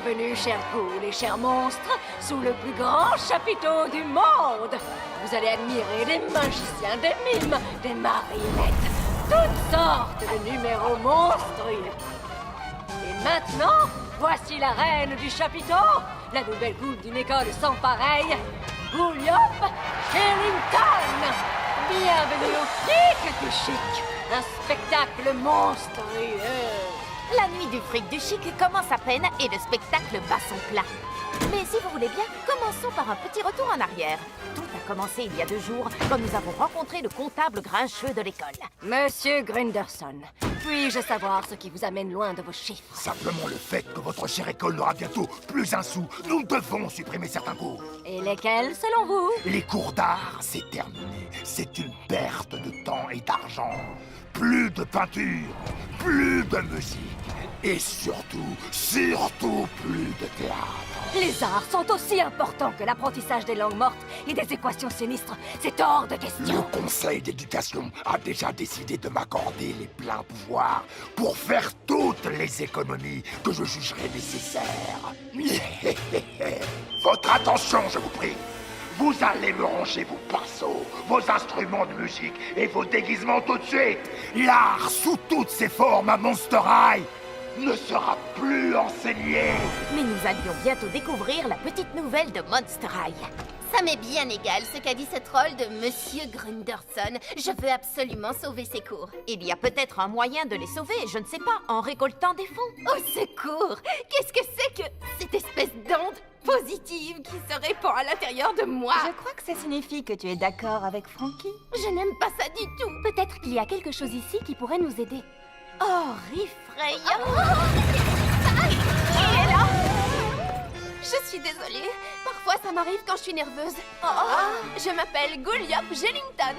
Bienvenue, chers ghouls et chers monstres, sous le plus grand chapiteau du monde. Vous allez admirer des magiciens, des mimes, des marionnettes, toutes sortes de numéros monstrueux. Et maintenant, voici la reine du chapiteau, la nouvelle ghoul d'une école sans pareil, Gouliop Shellington. Bienvenue au Fric du Chic, un spectacle monstrueux. La nuit du fric du chic commence à peine et le spectacle bat son plat. Mais si vous voulez bien, commençons par un petit retour en arrière. Tout a commencé il y a 2 jours, quand nous avons rencontré le comptable grincheux de l'école. Monsieur Grunderson, puis-je savoir ce qui vous amène loin de vos chiffres? Simplement le fait que votre chère école n'aura bientôt plus un sou. Nous devons supprimer certains cours. Et lesquels, selon vous? Les cours d'art, c'est terminé. C'est une perte de temps et d'argent. Plus de peinture, plus de musique. Et surtout plus de théâtre. Les arts sont aussi importants que l'apprentissage des langues mortes et des équations sinistres. C'est hors de question. Le conseil d'éducation a déjà décidé de m'accorder les pleins pouvoirs pour faire toutes les économies que je jugerai nécessaires. Votre attention, je vous prie. Vous allez me ranger vos pinceaux, vos instruments de musique et vos déguisements tout de suite. L'art sous toutes ses formes à Monster High ne sera plus enseigné. Mais nous allions bientôt découvrir la petite nouvelle de Monster High. Ça m'est bien égal ce qu'a dit ce troll de Monsieur Grunderson. Je veux absolument sauver ses cours. Il y a peut-être un moyen de les sauver, je ne sais pas, en récoltant des fonds. Au secours! Qu'est-ce que c'est que cette espèce d'onde positive qui se répand à l'intérieur de moi? Je crois que ça signifie que tu es d'accord avec Frankie. Je n'aime pas ça du tout. Peut-être qu'il y a quelque chose ici qui pourrait nous aider. Oh, effrayant! Qui est là? Je suis désolée. Parfois, ça m'arrive quand je suis nerveuse. Je m'appelle Gouliop Shellington.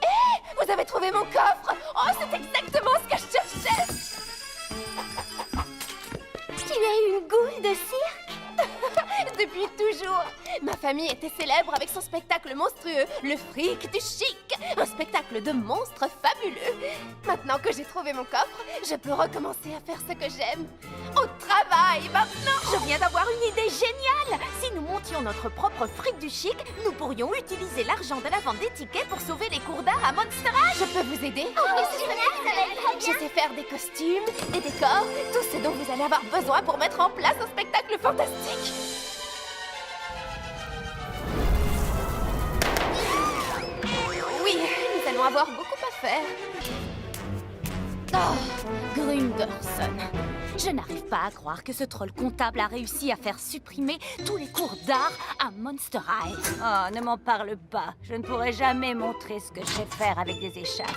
Hé! Vous avez trouvé mon coffre? Oh, c'est exactement ce que je cherchais! Tu es une goule de cirque? Depuis toujours. Ma famille était célèbre avec son spectacle monstrueux, le Fric du Chic. Un spectacle de monstres fabuleux. Maintenant que j'ai trouvé mon coffre, je peux recommencer à faire ce que j'aime. Au travail, maintenant! Je viens d'avoir une idée géniale! Si nous montions notre propre fric du chic, nous pourrions utiliser l'argent de la vente des tickets pour sauver les cours d'art à Monster High. Je peux vous aider? Oui, c'est génial, ça va être très bien. Je sais faire des costumes, des décors, tout ce dont vous allez avoir besoin pour mettre en place un spectacle fantastique. Oui, nous allons avoir beaucoup à faire. Oh, Grunderson. Je n'arrive pas à croire que ce troll comptable a réussi à faire supprimer tous les cours d'art à Monster High. Oh, ne m'en parle pas. Je ne pourrai jamais montrer ce que je sais faire avec des échasses.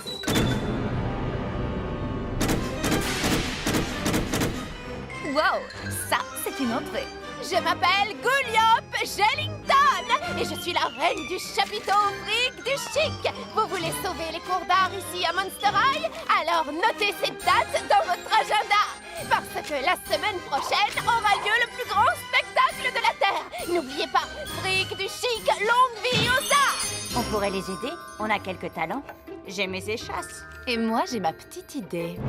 Wow, ça, c'est une entrée. Je m'appelle Gouliop Shellington et je suis la reine du chapiteau Fric du Chic. Vous voulez sauver les cours d'art ici à Monster High? Alors notez cette date dans votre agenda. Parce que la semaine prochaine aura lieu le plus grand spectacle de la Terre. N'oubliez pas, Fric du Chic, longue vie aux arts. On pourrait les aider. On a quelques talents. J'ai mes échasses. Et moi, j'ai ma petite idée.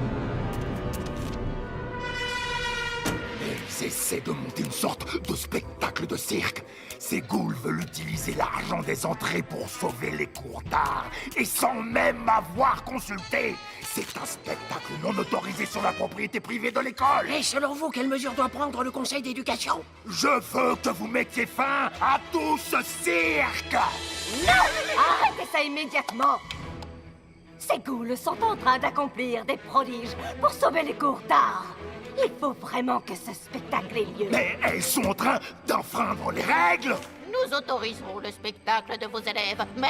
Essaie de monter une sorte de spectacle de cirque. Ces ghouls veulent utiliser l'argent des entrées pour sauver les cours d'art et sans même m'avoir consulté. C'est un spectacle non autorisé sur la propriété privée de l'école. Et selon vous, quelle mesure doit prendre le conseil d'éducation? Je veux que vous mettiez fin à tout ce cirque. Arrêtez ça immédiatement! Ces ghouls sont en train d'accomplir des prodiges pour sauver les cours d'art. Il faut vraiment que ce spectacle ait lieu. Mais elles sont en train d'enfreindre les règles. Nous autoriserons le spectacle de vos élèves, mais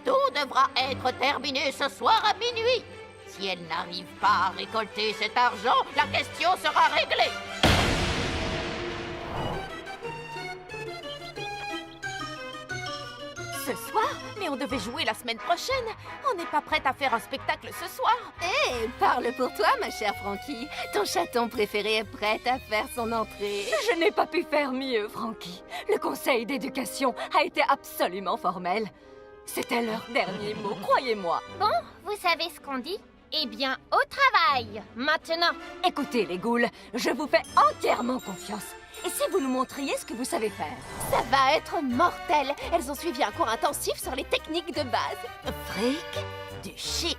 tout devra être terminé ce soir à minuit. Si elles n'arrivent pas à récolter cet argent, la question sera réglée. Ce soir? Mais on devait jouer la semaine prochaine. On n'est pas prête à faire un spectacle ce soir. Hé, parle pour toi, ma chère Frankie. Ton chaton préféré est prêt à faire son entrée. Je n'ai pas pu faire mieux, Frankie. Le conseil d'éducation a été absolument formel. C'était leur dernier mot, croyez-moi. Bon, vous savez ce qu'on dit? Eh bien, au travail! Maintenant! Écoutez, les ghouls, je vous fais entièrement confiance. Et si vous nous montriez ce que vous savez faire? Ça va être mortel. Elles ont suivi un cours intensif sur les techniques de base. Fric du chic.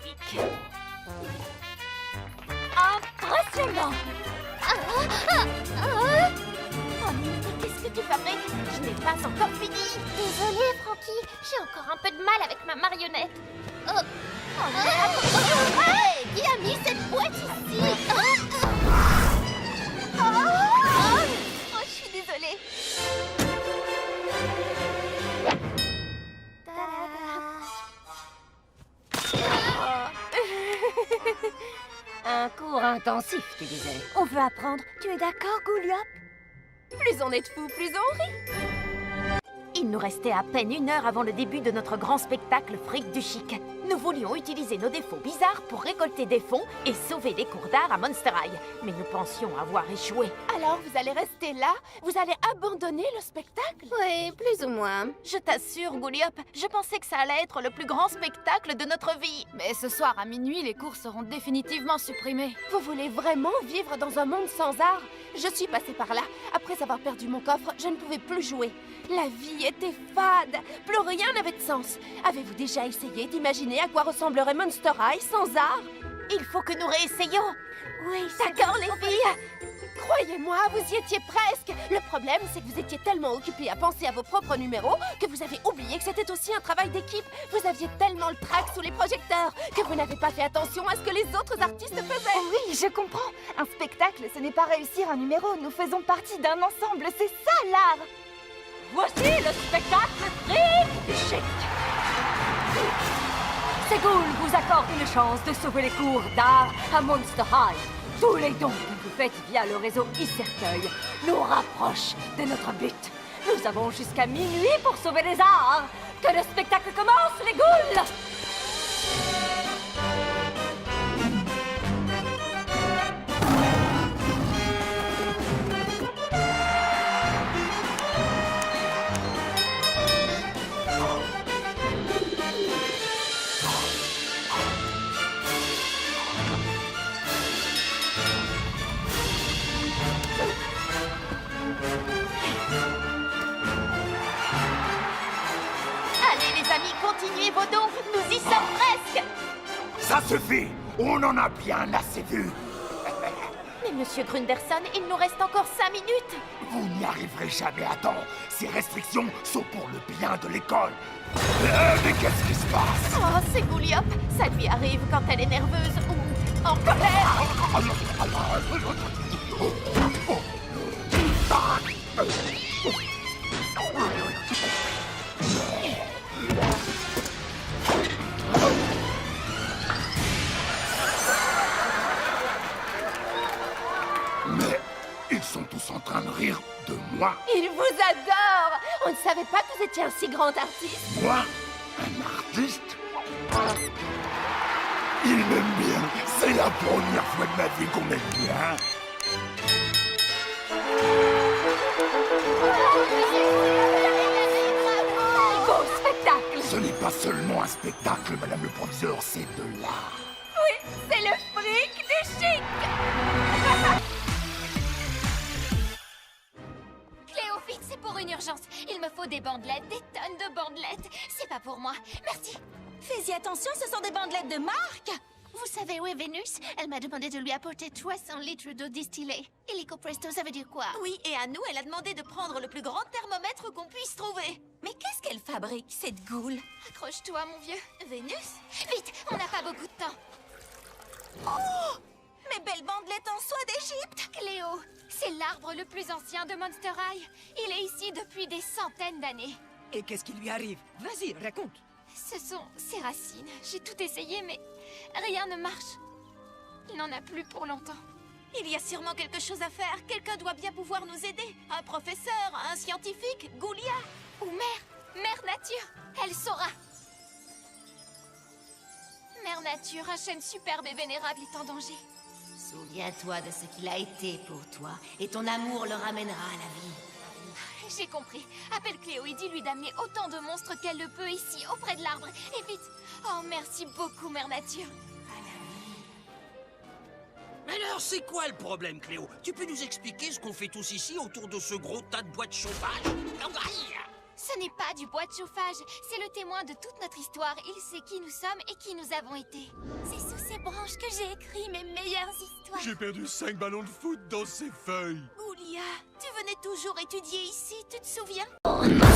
Impressionnant! Oh, mais qu'est-ce que tu fabriques? Je n'ai pas encore fini. Désolée, Frankie, j'ai encore un peu de mal avec ma marionnette. Hey, qui a mis cette boîte ici? Oh, je suis désolée. Un cours intensif, tu disais. On veut apprendre. Tu es d'accord, Gouliop? Plus on est de fous, plus on rit. Il nous restait à peine 1 heure avant le début de notre grand spectacle Fric du Chic. Nous voulions utiliser nos défauts bizarres pour récolter des fonds et sauver les cours d'art à Monster High. Mais nous pensions avoir échoué. Alors, vous allez rester là? Vous allez abandonner le spectacle? Oui, plus ou moins. Je t'assure, Gouliop, je pensais que ça allait être le plus grand spectacle de notre vie. Mais ce soir à minuit, les cours seront définitivement supprimés. Vous voulez vraiment vivre dans un monde sans art? Je suis passée par là. Après avoir perdu mon coffre, je ne pouvais plus jouer. La vie était fade. Plus rien n'avait de sens. Avez-vous déjà essayé d'imaginer à quoi ressemblerait Monster High sans art? Il faut que nous réessayions. Oui, d'accord, les filles. Croyez-moi, vous y étiez presque. Le problème, c'est que vous étiez tellement occupés à penser à vos propres numéros que vous avez oublié que c'était aussi un travail d'équipe. Vous aviez tellement le trac sous les projecteurs que vous n'avez pas fait attention à ce que les autres artistes faisaient. Oui, je comprends. Un spectacle, ce n'est pas réussir un numéro. Nous faisons partie d'un ensemble. C'est ça, l'art. Voici le spectacle Fric du Chic. Ségoul vous accorde une chance de sauver les cours d'art à Monster High. Tous les dons que vous faites via le réseau e-cercueil nous rapprochent de notre but. Nous avons jusqu'à minuit pour sauver les arts. Que le spectacle commence, les ghouls! Allez, les amis, continuez vos dons. Nous y sommes presque. Ça suffit! On en a bien assez vu! Mais monsieur Grunderson, il nous reste encore 5 minutes. Vous n'y arriverez jamais à temps! Ces restrictions sont pour le bien de l'école! Mais qu'est-ce qui se passe? Oh, c'est Gouliop. Ça lui arrive quand elle est nerveuse ou en colère. Mais ils sont tous en train de rire de moi! Ils vous adorent. On ne savait pas que vous étiez un si grand artiste. Moi? Un artiste? Il m'aime bien! C'est la première fois de ma vie qu'on m'aime bien! Beau spectacle! Ce n'est pas seulement un spectacle, madame le proviseur, c'est de l'art! Oui, c'est le Fric du Chic. Cléo, vite, c'est pour une urgence. Il me faut des bandelettes, des tonnes de bandelettes. C'est pas pour moi. Merci. Fais-y attention, ce sont des bandelettes de marque. Vous savez où est Vénus? Elle m'a demandé de lui apporter 300 litres d'eau distillée. Illico presto, ça veut dire quoi? Oui, et à nous, elle a demandé de prendre le plus grand thermomètre qu'on puisse trouver. Mais qu'est-ce qu'elle fabrique, cette goule? Accroche-toi, mon vieux. Vénus? Vite, on n'a pas beaucoup de temps. Oh! Mes belles bandelettes en soie d'Égypte! Cléo, c'est l'arbre le plus ancien de Monster High. Il est ici depuis des centaines d'années. Et qu'est-ce qui lui arrive? Vas-y, raconte. Ce sont ses racines. J'ai tout essayé, mais rien ne marche. Il n'en a plus pour longtemps. Il y a sûrement quelque chose à faire. Quelqu'un doit bien pouvoir nous aider. Un professeur, un scientifique, Goulia. Ou Mère Nature, elle saura. Mère Nature, un chêne superbe et vénérable est en danger. Souviens-toi de ce qu'il a été pour toi, et ton amour le ramènera à la vie. J'ai compris. Appelle Cléo et dis-lui d'amener autant de monstres qu'elle le peut ici, auprès de l'arbre. Et vite. Oh, merci beaucoup, Mère Nature. Alors, c'est quoi le problème, Cléo? Tu peux nous expliquer ce qu'on fait tous ici autour de ce gros tas de bois de chauffage? Ce n'est pas du bois de chauffage, c'est le témoin de toute notre histoire. Il sait qui nous sommes et qui nous avons été. C'est sous ces branches que j'ai écrit mes meilleures histoires. J'ai perdu 5 ballons de foot dans ces feuilles. Goulia, tu venais toujours étudier ici, tu te souviens? Oh non!